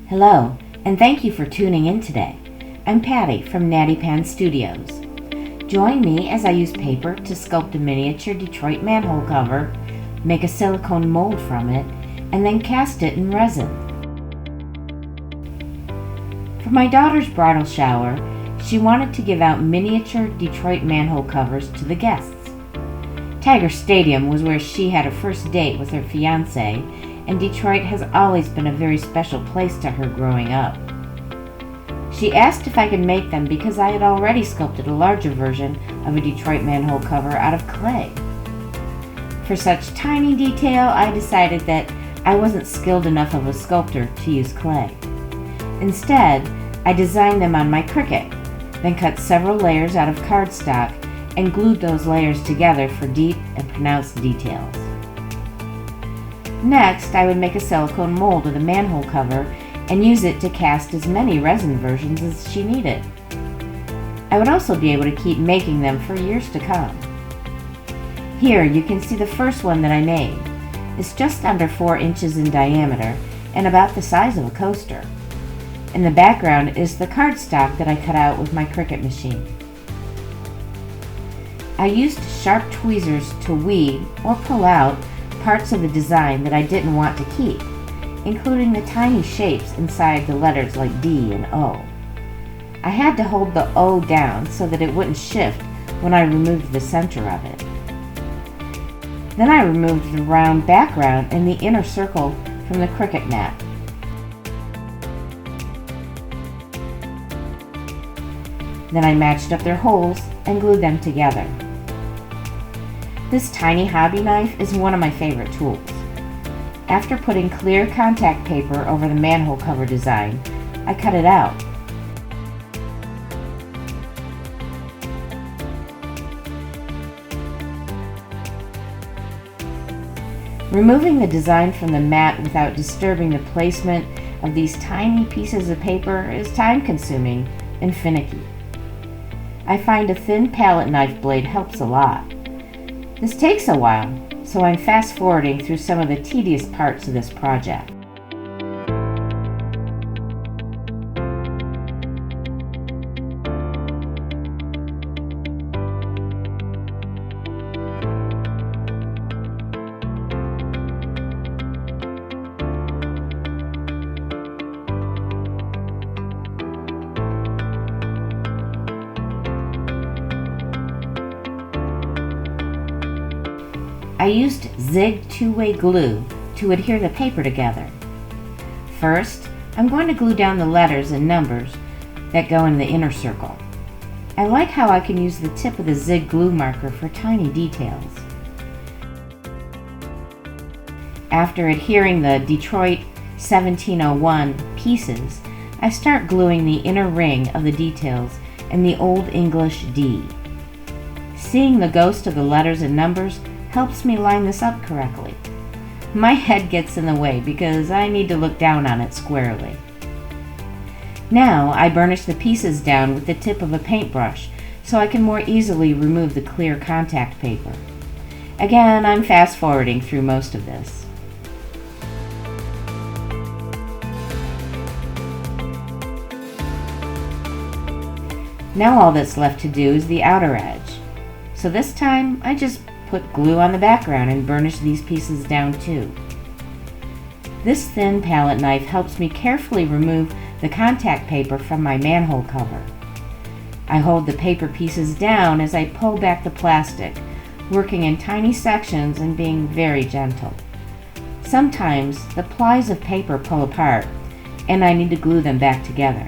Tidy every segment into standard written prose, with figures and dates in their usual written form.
Hello, and thank you for tuning in today. I'm Patty from Natty Pan Studios. Join me as I use paper to sculpt a miniature Detroit manhole cover, make a silicone mold from it, and then cast it in resin. For my daughter's bridal shower, she wanted to give out miniature Detroit manhole covers to the guests. Tiger Stadium was where she had a first date with her fiancé, and Detroit has always been a very special place to her growing up. She asked if I could make them because I had already sculpted a larger version of a Detroit manhole cover out of clay. For such tiny detail, I decided that I wasn't skilled enough of a sculptor to use clay. Instead, I designed them on my Cricut, then cut several layers out of cardstock and glued those layers together for deep and pronounced details. Next, I would make a silicone mold of the manhole cover and use it to cast as many resin versions as she needed. I would also be able to keep making them for years to come. Here you can see the first one that I made. It's just under 4 inches in diameter and about the size of a coaster. In the background is the cardstock that I cut out with my Cricut machine. I used sharp tweezers to weed or pull out parts of the design that I didn't want to keep, including the tiny shapes inside the letters like D and O. I had to hold the O down so that it wouldn't shift when I removed the center of it. Then I removed the round background and the inner circle from the Cricut mat. Then I matched up their holes and glued them together. This tiny hobby knife is one of my favorite tools. After putting clear contact paper over the manhole cover design, I cut it out. Removing the design from the mat without disturbing the placement of these tiny pieces of paper is time-consuming and finicky. I find a thin palette knife blade helps a lot. This takes a while, so I'm fast-forwarding through some of the tedious parts of this project. I used zig two-way glue to adhere the paper together. First, I'm going to glue down the letters and numbers that go in the inner circle. I like how I can use the tip of the zig glue marker for tiny details. After adhering the Detroit 1701 pieces, I start gluing the inner ring of the details and the Old English D. Seeing the ghost of the letters and numbers helps me line this up correctly. My head gets in the way because I need to look down on it squarely. Now I burnish the pieces down with the tip of a paintbrush so I can more easily remove the clear contact paper. Again, I'm fast forwarding through most of this. Now all that's left to do is the outer edge. So this time I just put glue on the background and burnish these pieces down too. This thin palette knife helps me carefully remove the contact paper from my manhole cover. I hold the paper pieces down as I pull back the plastic, working in tiny sections and being very gentle. Sometimes the plies of paper pull apart and I need to glue them back together.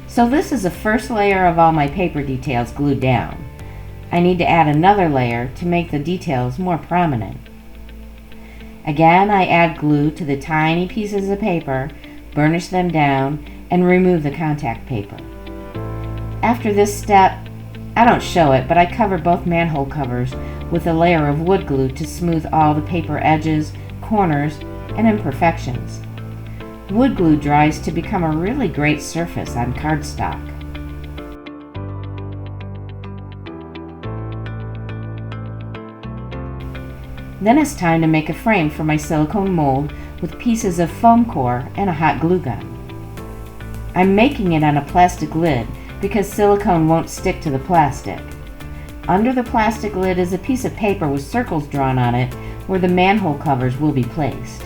So this is the first layer of all my paper details glued down. I need to add another layer to make the details more prominent. Again, I add glue to the tiny pieces of paper, burnish them down, and remove the contact paper. After this step, I don't show it, but I cover both manhole covers with a layer of wood glue to smooth all the paper edges, corners, and imperfections. Wood glue dries to become a really great surface on cardstock. Then it's time to make a frame for my silicone mold with pieces of foam core and a hot glue gun. I'm making it on a plastic lid because silicone won't stick to the plastic. Under the plastic lid is a piece of paper with circles drawn on it where the manhole covers will be placed.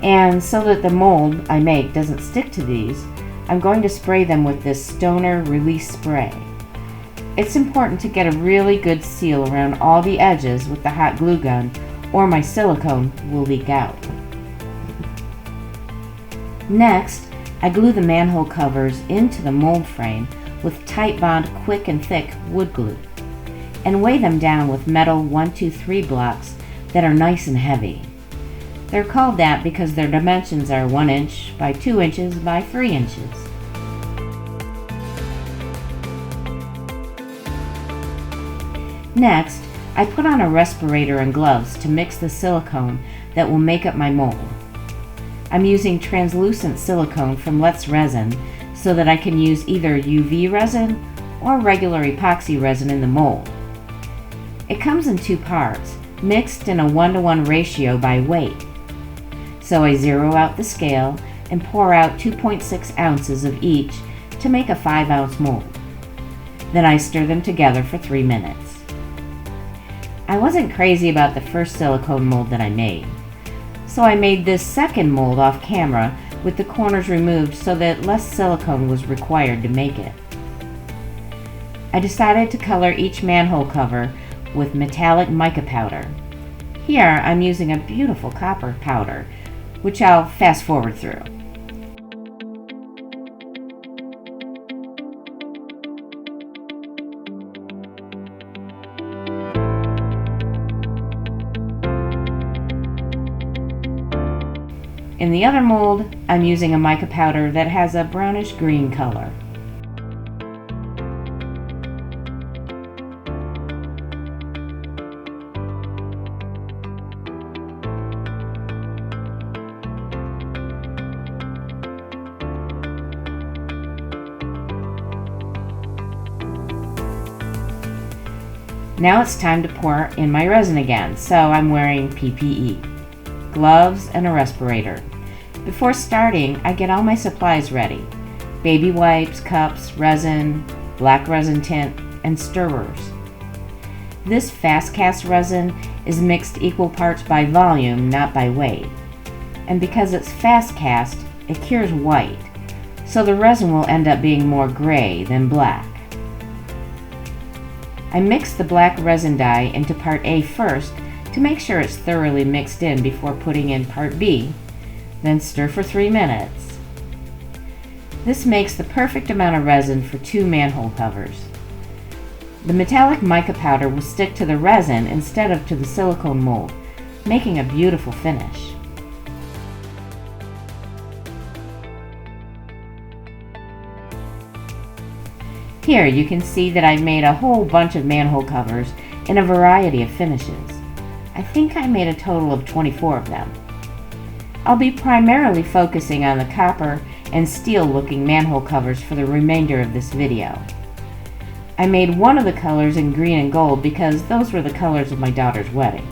And so that the mold I make doesn't stick to these, I'm going to spray them with this Stoner Release Spray. It's important to get a really good seal around all the edges with the hot glue gun, or my silicone will leak out. Next, I glue the manhole covers into the mold frame with Titebond Quick and Thick wood glue, and weigh them down with metal 123 blocks that are nice and heavy. They're called that because their dimensions are 1 inch by 2 inches by 3 inches. Next, I put on a respirator and gloves to mix the silicone that will make up my mold. I'm using translucent silicone from Resin so that I can use either UV resin or regular epoxy resin in the mold. It comes in 2 parts, mixed in a 1:1 ratio by weight. So I zero out the scale and pour out 2.6 ounces of each to make a 5-ounce mold. Then I stir them together for 3 minutes. I wasn't crazy about the first silicone mold that I made, so I made this second mold off camera with the corners removed so that less silicone was required to make it. I decided to color each manhole cover with metallic mica powder. Here I'm using a beautiful copper powder, which I'll fast forward through. In the other mold, I'm using a mica powder that has a brownish green color. Now it's time to pour in my resin again, so I'm wearing PPE, gloves, and a respirator. Before starting, I get all my supplies ready: baby wipes, cups, resin, black resin tint, and stirrers. This fast cast resin is mixed equal parts by volume, not by weight. And because it's fast cast, it cures white, so the resin will end up being more gray than black. I mix the black resin dye into part A first to make sure it's thoroughly mixed in before putting in part B, then stir for 3 minutes. This makes the perfect amount of resin for 2 manhole covers. The metallic mica powder will stick to the resin instead of to the silicone mold, making a beautiful finish. Here you can see that I've made a whole bunch of manhole covers in a variety of finishes. I think I made a total of 24 of them. I'll be primarily focusing on the copper and steel looking manhole covers for the remainder of this video. I made one of the colors in green and gold because those were the colors of my daughter's wedding.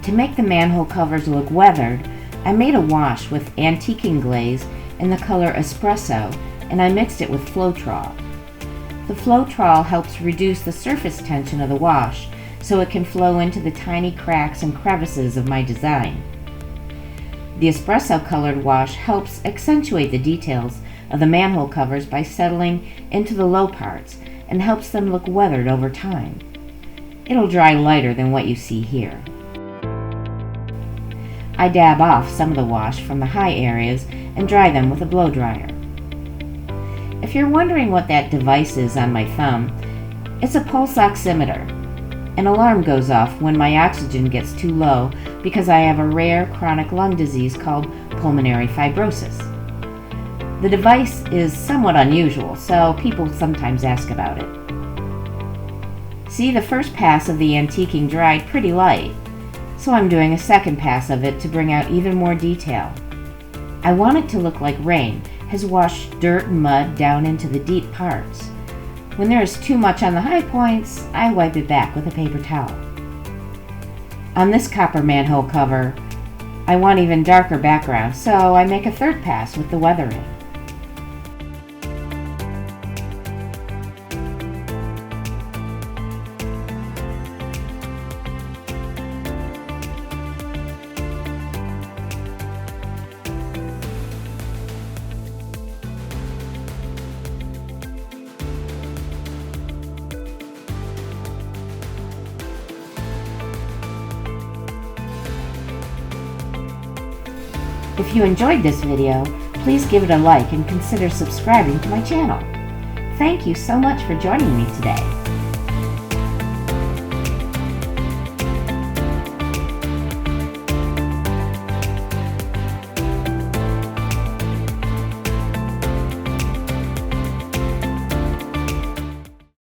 To make the manhole covers look weathered, I made a wash with antiquing glaze in the color Espresso, and I mixed it with Floetrol. The Floetrol helps reduce the surface tension of the wash so it can flow into the tiny cracks and crevices of my design. The espresso colored wash helps accentuate the details of the manhole covers by settling into the low parts and helps them look weathered over time. It'll dry lighter than what you see here. I dab off some of the wash from the high areas and dry them with a blow dryer. If you're wondering what that device is on my thumb, it's a pulse oximeter. An alarm goes off when my oxygen gets too low because I have a rare chronic lung disease called pulmonary fibrosis. The device is somewhat unusual, so people sometimes ask about it. See, the first pass of the antiquing dried pretty light. so I'm doing a second pass of it to bring out even more detail. I want it to look like rain has washed dirt and mud down into the deep parts. When there is too much on the high points, I wipe it back with a paper towel. On this copper manhole cover, I want even darker background, so I make a third pass with the weathering. If you enjoyed this video, please give it a like and consider subscribing to my channel. Thank you so much for joining me today.